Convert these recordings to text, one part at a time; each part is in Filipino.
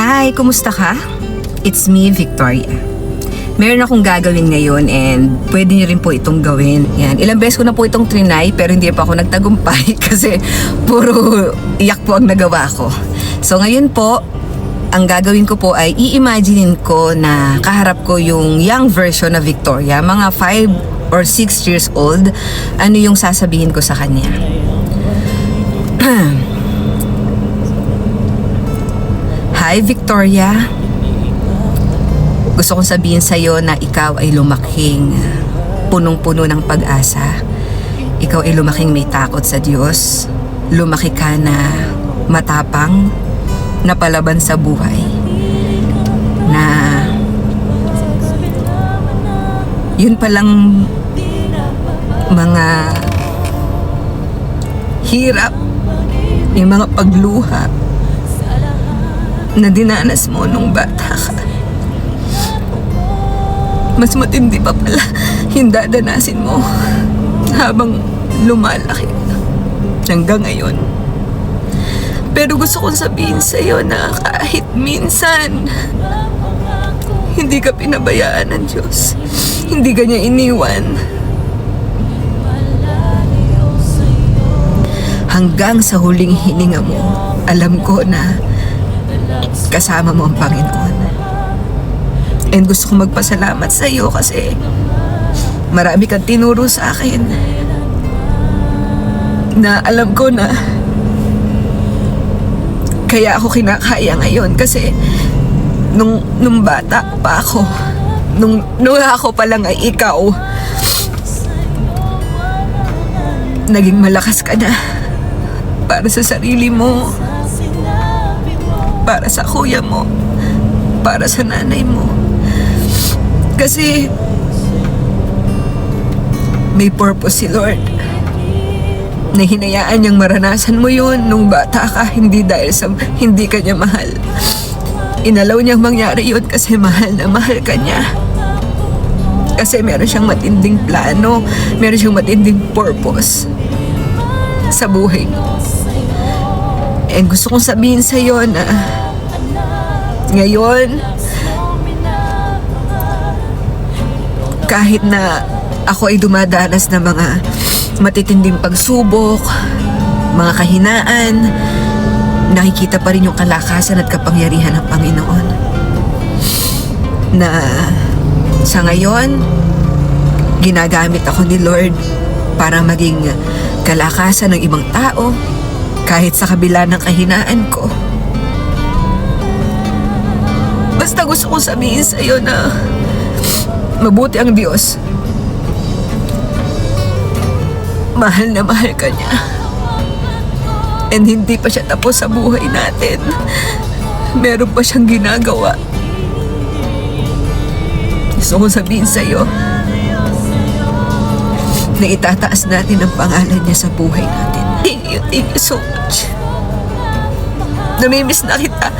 Hi, kumusta ka? It's me, Victoria. Meron akong gagawin ngayon and pwede niyo rin po itong gawin. Yan. Ilang beses ko na po itong trinay pero hindi pa ako nagtagumpay kasi puro iyak po ang nagawa ko. So ngayon po, ang gagawin ko po ay i-imaginein ko na kaharap ko yung young version na Victoria, mga 5 or 6 years old. Ano yung sasabihin ko sa kanya? Hi Victoria, gusto kong sabihin sa'yo na ikaw ay lumaking punong-puno ng pag-asa. Ikaw ay lumaking may takot sa Diyos. Lumaki ka na matapang, na palaban sa buhay. Na yun palang mga hirap, yung mga pagluha na dinanas mo nung bata ka. Mas matindi pa pala yung dadanasin mo habang lumalaki hanggang ngayon. Pero gusto kong sabihin sa'yo na kahit minsan hindi ka pinabayaan ng Diyos, hindi ka niya iniwan, hanggang sa huling hininga mo, alam ko na kasama mo ang Panginoon. And gusto kong magpasalamat sa iyo kasi marami kang tinuro sa akin na alam ko na kaya ako kinakaya ngayon kasi nung bata pa ako, nung ako pa lang ay ikaw, naging malakas ka na para sa sarili mo, para sa kuya mo, para sa nanay mo. Kasi may purpose si Lord na hinayaan niyang maranasan mo yun nung bata ka, hindi dahil sa hindi ka niya mahal. Inalaw niyang mangyari yun kasi mahal na mahal ka niya. Kasi meron siyang matinding plano, meron siyang matinding purpose sa buhay mo. And gusto kong sabihin sa'yo na ngayon, kahit na ako ay dumadanas ng mga matitinding pagsubok, mga kahinaan, nakikita pa rin yung kalakasan at kapangyarihan ng Panginoon. Na sa ngayon, ginagamit ako ni Lord para maging kalakasan ng ibang tao, kahit sa kabila ng kahinaan ko. Basta gusto kong sabihin sa iyo na mabuti ang Diyos. Mahal na mahal ka niya. And hindi pa siya tapos sa buhay natin. Meron pa siyang ginagawa. Gusto kong sabihin sa iyo na itataas natin ang pangalan niya sa buhay natin. Thank you so much. Namimiss na kita.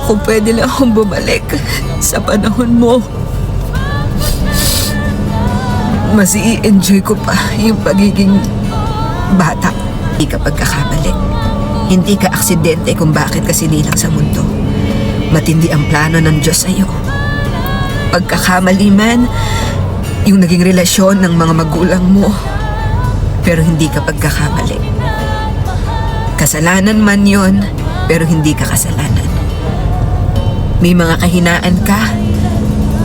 Kung pwede lang akong bumalik sa panahon mo, mas i-enjoy ko pa yung pagiging bata. Hindi ka pagkakamali. Hindi ka aksidente kung bakit ka sinilang sa mundo. Matindi ang plano ng Diyos sa'yo. Pagkakamali man, yung naging relasyon ng mga magulang mo, pero hindi ka pagkakamali. Kasalanan man yon, pero hindi ka kasalanan. May mga kahinaan ka,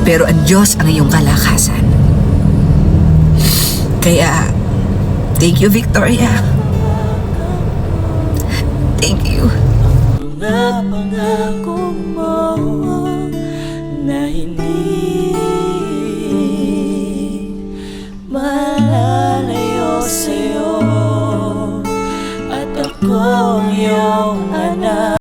pero ang Diyos ang iyong kalakasan. Kaya, thank you, Victoria. Thank you.